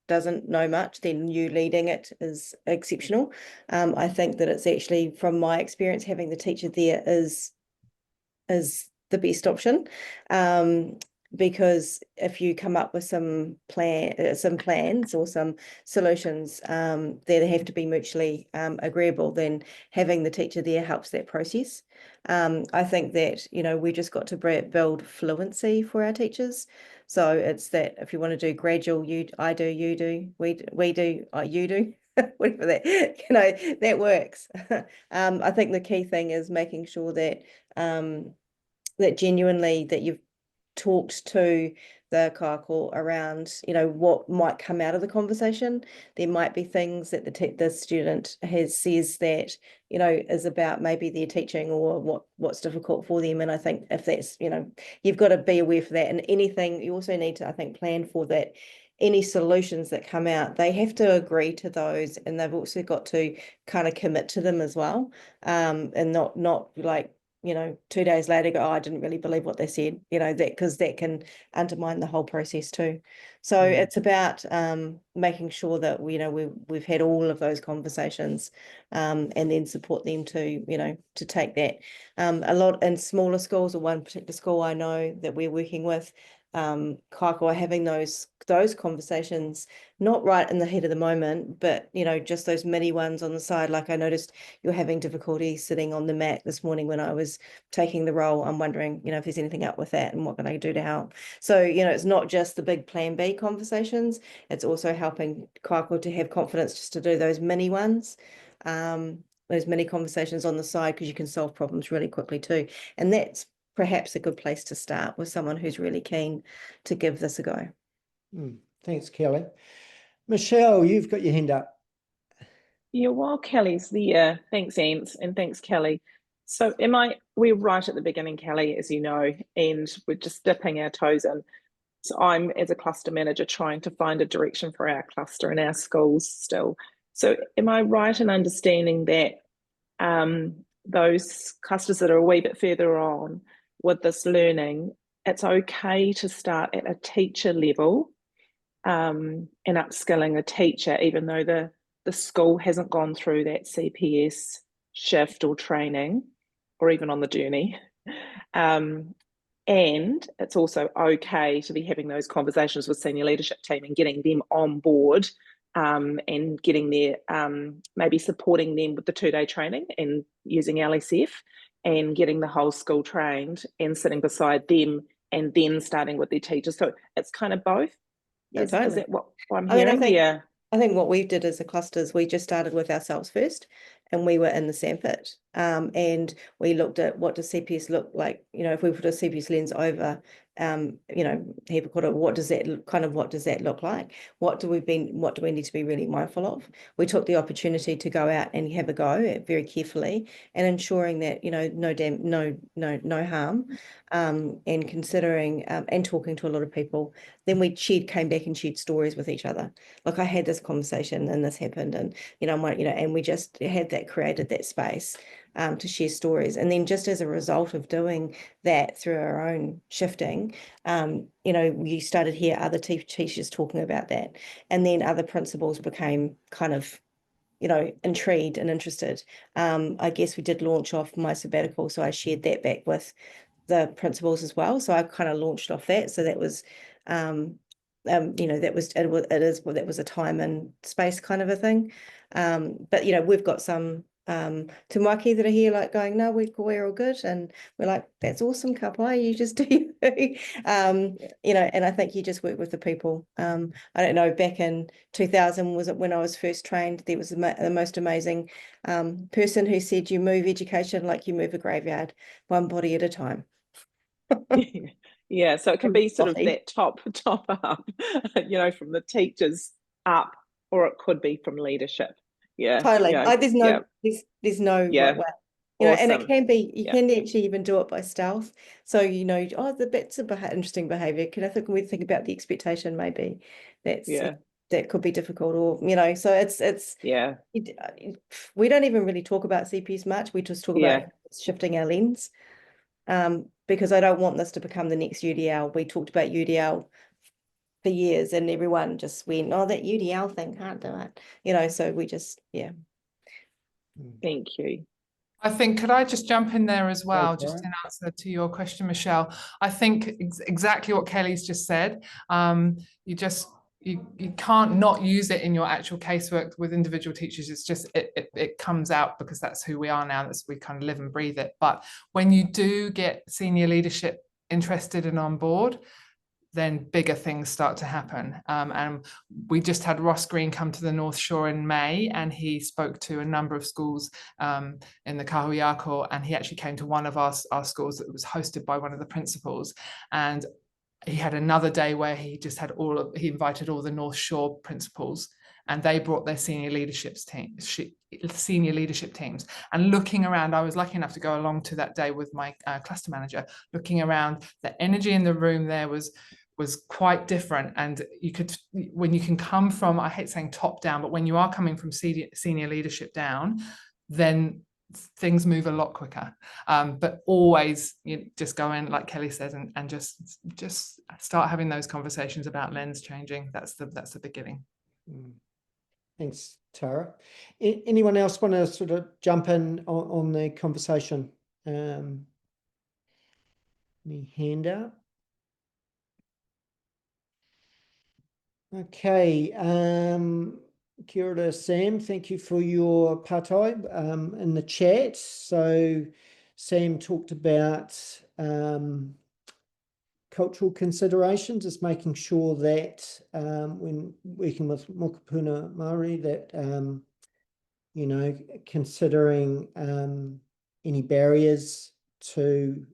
doesn't know much, then you leading it is exceptional. I think that it's actually, from my experience, having the teacher there is the best option. Because if you come up with some plans or some solutions that have to be mutually agreeable, then having the teacher there helps that process. I think that, you know, we just got to build fluency for our teachers. So it's that if you want to do gradual, I do, you do, we do, you do, whatever that, you know, that works. I think the key thing is making sure that that genuinely that you've talked to the kāko around, you know, what might come out of the conversation. There might be things that the student says that, you know, is about maybe their teaching or what's difficult for them. And I think if that's, you know, you've got to be aware for that. And anything, you also need to, I think, plan for that. Any solutions that come out, they have to agree to those, and they've also got to kind of commit to them as well, and not like, you know, 2 days later go, oh, I didn't really believe what they said, you know, that, because that can undermine the whole process too. So it's about making sure that, you know, we've had all of those conversations, and then support them to, you know, to take that. A lot in smaller schools, or one particular school I know that we're working with, kāko are having those conversations, not right in the heat of the moment, but, you know, just those mini ones on the side. Like I noticed you're having difficulty sitting on the mat this morning when I was taking the role. I'm wondering, you know, if there's anything up with that and what can I do to help. So, you know, it's not just the big plan B conversations, it's also helping kāko to have confidence just to do those mini ones, those mini conversations on the side, because you can solve problems really quickly too. And that's perhaps a good place to start, with someone who's really keen to give this a go. Thanks, Kelly. Michelle, you've got your hand up. Yeah, while Kelly's there, thanks, Ants, and thanks, Kelly. So we're right at the beginning, Kelly, as you know, and we're just dipping our toes in. So I'm, as a cluster manager, trying to find a direction for our cluster and our schools still. So am I right in understanding that those clusters that are a wee bit further on with this learning, it's okay to start at a teacher level and upskilling a teacher, even though the school hasn't gone through that CPS shift or training, or even on the journey. And it's also okay to be having those conversations with senior leadership team and getting them on board, and getting their, maybe supporting them with the 2-day training and using LSF, and getting the whole school trained and sitting beside them, and then starting with their teachers. So it's kind of both. Yeah, Is totally. that what I'm hearing? I think what we did as a cluster is we just started with ourselves first, and we were in the sandpit, and we looked at what does CPS look like. You know, if we put a CPS lens over, you know, He Pikorua, what does that look like? What do we need to be really mindful of? We took the opportunity to go out and have a go very carefully, and ensuring that, you know, no harm, and considering and talking to a lot of people. Then we came back and shared stories with each other. Like, I had this conversation and this happened, and, you know, and we just had created that space to share stories. And then just as a result of doing that through our own shifting, you know, we started to hear other teachers talking about that. And then other principals became kind of, you know, intrigued and interested. I guess we did launch off my sabbatical, so I shared that back with the principals as well. So I kind of launched off that. So that was, you know, that was a time and space kind of a thing. But, you know, we've got some Tamaki that are here like going, no, we're all good. And we're like, that's awesome, Kapai, you just do you. You know, and I think you just work with the people. I don't know, back in 2000, was it when I was first trained, there was the most amazing person who said, you move education like you move a graveyard, one body at a time. Yeah, so it can be sort of that top up, you know, from the teachers up, or it could be from leadership. Yeah, totally. You know, There's no right way. You know, and it Awesome. can be, you Yeah. can actually even do it by stealth. So, you know, oh, that's interesting behavior. When we think about the expectation, maybe that's Yeah. that could be difficult, or, you know, so Yeah. we don't even really talk about CPS much. We just talk about shifting our lens, because I don't want this to become the next UDL. We talked about UDL for years and everyone just went, oh, that UDL thing, can't do it. You know, so we just, yeah. Thank you. I think, could I just jump in there as well, Okay. just in answer to your question, Michelle? I think exactly what Kelly's just said. You can't not use it in your actual casework with individual teachers. It's just, it comes out because that's who we are now. We kind of live and breathe it. But when you do get senior leadership interested and on board, then bigger things start to happen. And we just had Ross Green come to the North Shore in May, and he spoke to a number of schools in the Kahuiako, and he actually came to one of our schools that was hosted by one of the principals. And he had another day where he just had he invited all the North Shore principals, and they brought their senior leadership teams. And looking around, I was lucky enough to go along to that day with my cluster manager. Looking around, the energy in the room there was quite different. And when you can come from, I hate saying top down, but when you are coming from senior leadership down, then things move a lot quicker. But always just go in, like Kelly says, and just start having those conversations about lens changing. That's the beginning. Thanks, Tara. Anyone else want to sort of jump in on the conversation? Any hand up? Okay. Kia ora, Sam. Thank you for your patai in the chat. So Sam talked about cultural considerations, is making sure that when working with mokopuna Māori that you know, considering any barriers to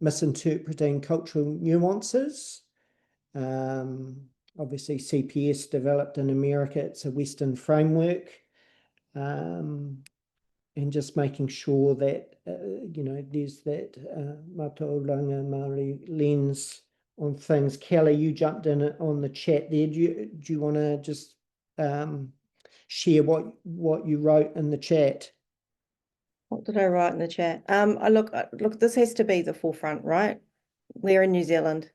misinterpreting cultural nuances. Obviously CPS developed in America, it's a Western framework, and just making sure that you know, there's that Mātauranga Māori lens on things. Kelly, you jumped in on the chat there. Do you want to just share what you wrote in the chat? What did I write in the chat? Look, this has to be the forefront, right? We're in New Zealand.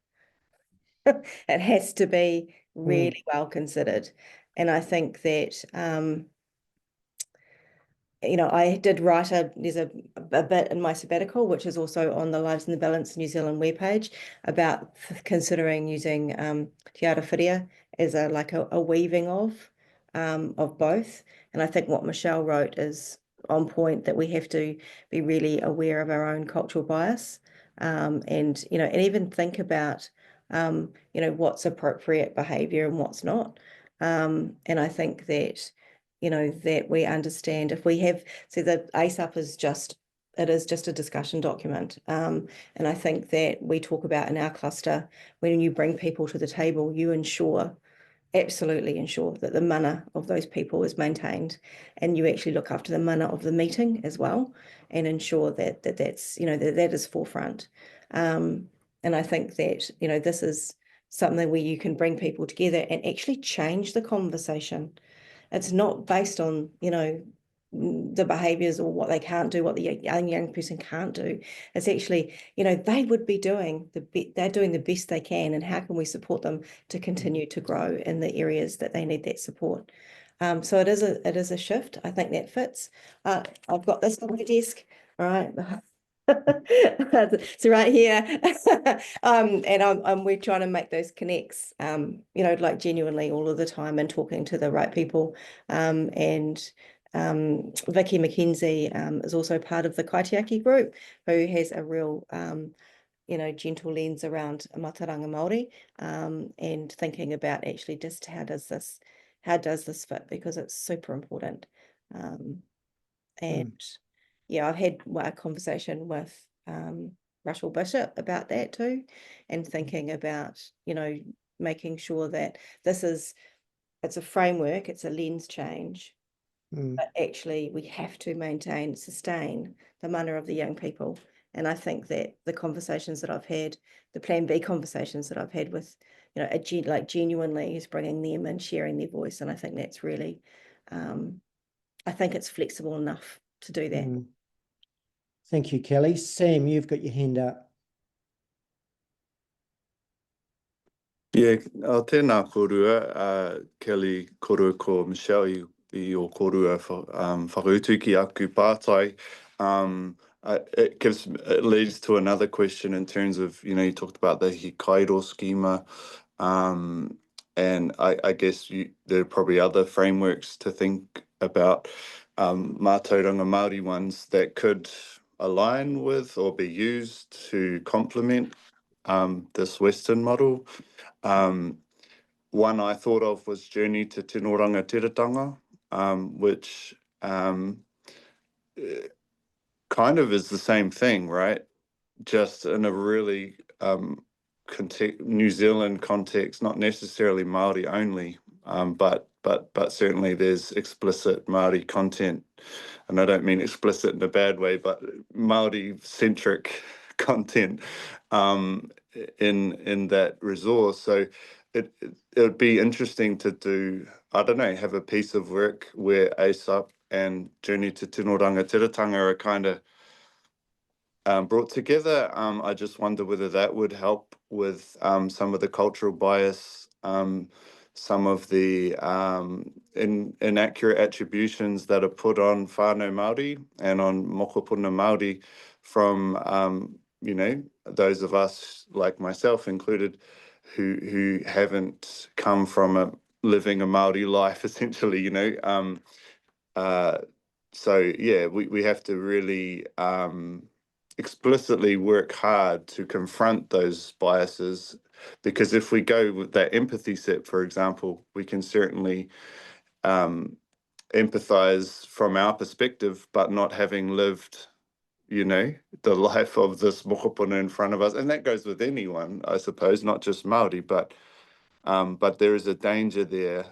It has to be really well considered. And I think that, you know, I did write there's a bit in my sabbatical, which is also on the Lives in the Balance New Zealand webpage, about considering using Te Ara Whiria as a weaving of both. And I think what Michelle wrote is on point, that we have to be really aware of our own cultural bias, and, you know, and even think about, you know, what's appropriate behavior and what's not. And I think that, you know, that we understand if we have, so the ASAP is just a discussion document. And I think that we talk about in our cluster, when you bring people to the table, you absolutely ensure that the mana of those people is maintained, and you actually look after the mana of the meeting as well, and ensure that's, you know, that is forefront. And I think that, you know, this is something where you can bring people together and actually change the conversation. It's not based on, you know, the behaviors or what they can't do, what the young person can't do. It's actually, you know, they would be doing they're doing the best they can, and how can we support them to continue to grow in the areas that they need that support. So it is a shift. I think that fits. I've got this on my desk, all right. So right here, and we're trying to make those connects, you know, like genuinely all of the time, and talking to the right people. And Vicky McKenzie is also part of the Kaitiaki group, who has a real, you know, gentle lens around Mātauranga Māori, and thinking about actually just how does this fit, because it's super important. And yeah, I've had a conversation with Russell Bishop about that too, and thinking about, you know, making sure that it's a framework, it's a lens change, but actually we have to maintain, sustain the mana of the young people. And I think that the conversations that I've had, the Plan B conversations that I've had with, you know, like genuinely is bringing them and sharing their voice. And I think that's really, I think it's flexible enough to do that. Thank you, Kelly. Sam, you've got your hand up. Yeah, tēnā korua, Kelly korua ko Michelle I o korua whakautuki aku pātai. It leads to another question in terms of, you know, you talked about the He Pikorua schema, and I guess there are probably other frameworks to think about, mātauranga Māori ones that could align with or be used to complement this Western model. One I thought of was Journey to Tino Rangatiratanga, which kind of is the same thing, right? Just in a really New Zealand context, not necessarily Māori only, but certainly there's explicit Māori content, and I don't mean explicit in a bad way, but Māori-centric content in that resource. So it would be interesting to do, I don't know, have a piece of work where ASAP and Journey to Tino Rangatiratanga are kind of brought together. I just wonder whether that would help with some of the cultural bias, some of the inaccurate attributions that are put on whānau Māori and on mokopuna Māori from, you know, those of us like myself included who haven't come from living a Māori life essentially, you know. So yeah, we have to really explicitly work hard to confront those biases, because if we go with that empathy set, for example, we can certainly empathize from our perspective, but not having lived, you know, the life of this mokopuna in front of us. And that goes with anyone, I suppose, not just Māori, but there is a danger there,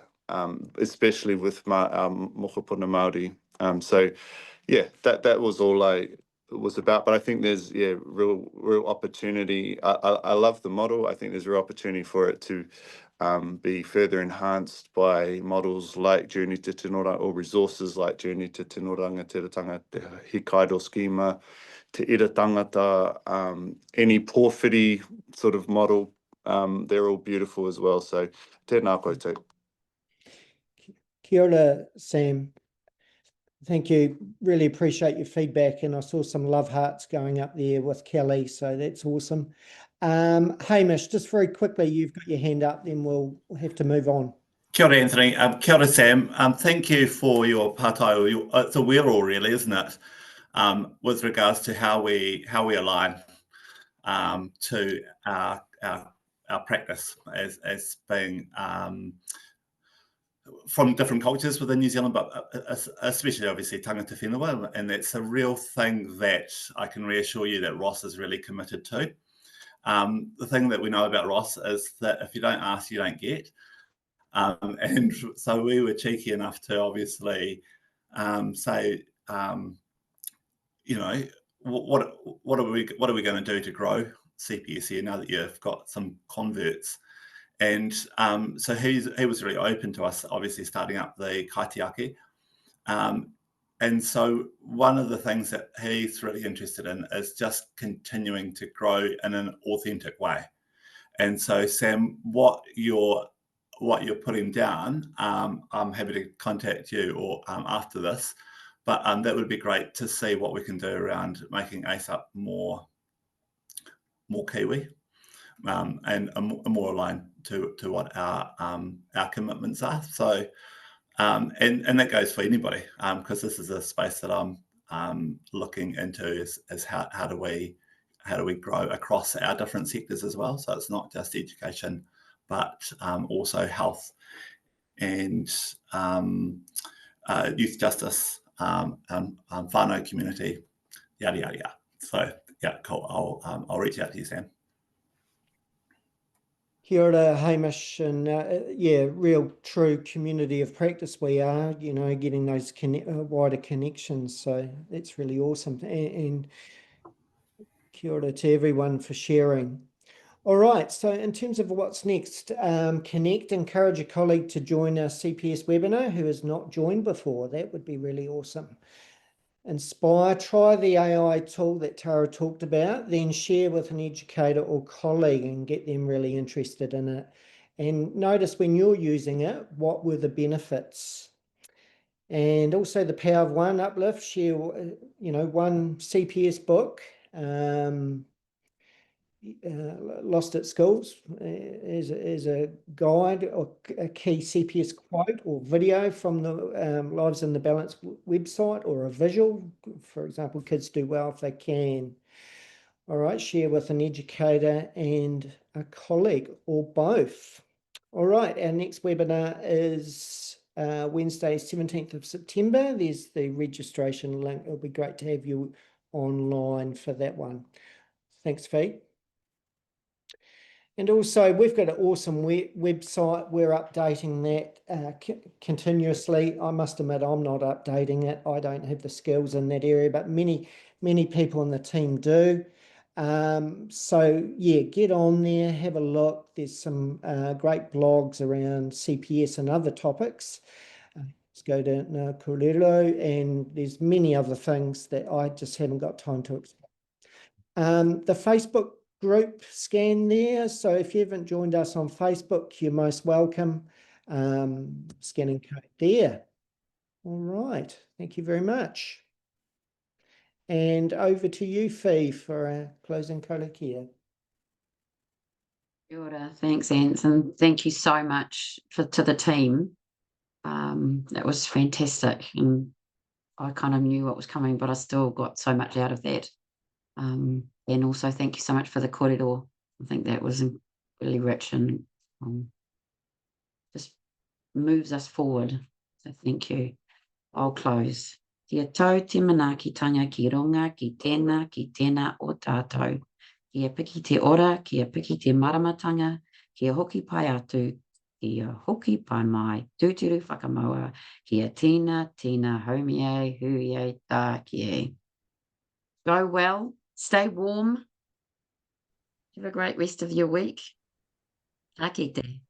especially with mokopuna Māori. So yeah, that was all I was about. But I think there's real opportunity. I love the model. I think there's real opportunity for it to be further enhanced by models like Journey to Tino Rangatiratanga, or resources like Journey to Tino Rangatiratanga, the He Pikorua schema, Te Ira Tangata, any porphyry sort of model. They're all beautiful as well. So tēnā koutou. Kia ora, Sam. Thank you. Really appreciate your feedback, and I saw some love hearts going up there with Kelly, so that's awesome. Hamish, just very quickly, you've got your hand up, then we'll have to move on. Kia ora, Anthony. Kia ora, Sam. Thank you for your pātai. It's a we're-all, really, isn't it? With regards to how we align to our practice as being from different cultures within New Zealand, but especially obviously tangata whenua, and that's a real thing that I can reassure you that Ross is really committed to. The thing that we know about Ross is that if you don't ask, you don't get. And so we were cheeky enough to obviously say, you know, what are we going to do to grow CPS here now that you've got some converts? And so he was really open to us obviously starting up the kaitiaki. And so one of the things that he's really interested in is just continuing to grow in an authentic way. And so, Sam, what you're putting down, I'm happy to contact you or after this, but that would be great to see what we can do around making ASAP more Kiwi, and more aligned to what our commitments are. So, and that goes for anybody, because this is a space that I'm looking into is how do we grow across our different sectors as well. So it's not just education, but also health and youth justice, whānau community, yada yada yada. So yeah, cool. I'll reach out to you, Sam. Kia ora, Hamish, and yeah, real true community of practice we are, you know, getting those wider connections. So that's really awesome. And kia ora to everyone for sharing. All right, so in terms of what's next, encourage a colleague to join our CPS webinar who has not joined before. That would be really awesome. Inspire, try the AI tool that Tara talked about, then share with an educator or colleague and get them really interested in it. And notice when you're using it, what were the benefits? And also the Power of One uplift, share, you know, one CPS book, Lost at Schools as a guide or a key CPS quote or video from the Lives in the Balance website, or a visual, for example, Kids Do Well if they can. All right, share with an educator and a colleague or both. All right, our next webinar is Wednesday, 17th of September. There's the registration link. It'll be great to have you online for that one. Thanks, Fee. And also, we've got an awesome website. We're updating that continuously. I must admit, I'm not updating it. I don't have the skills in that area, but many people in the team do. So, yeah, get on there, have a look. There's some great blogs around CPS and other topics. Let's go to Korero, and there's many other things that I just haven't got time to explain. The Facebook group scan there. So if you haven't joined us on Facebook, you're most welcome. Scanning code there. All right. Thank you very much. And over to you, Fee, for our closing karakia. Kia ora. Thanks, Ants, and thank you so much to the team. That was fantastic, and I kind of knew what was coming, but I still got so much out of that. And also thank you so much for the kōrero. I think that was really rich and just moves us forward. So thank you. I'll close. Kia tau te manaakitanga ki runga ki tēnā o tātou. Kia piki te ora, kia piki te maramatanga, kia hoki pai atu, kia hoki pai mai, tūturu whakamaua, kia tīna haumie, huie, tā kie. Go well, stay warm. Have a great rest of your week. Ka kite.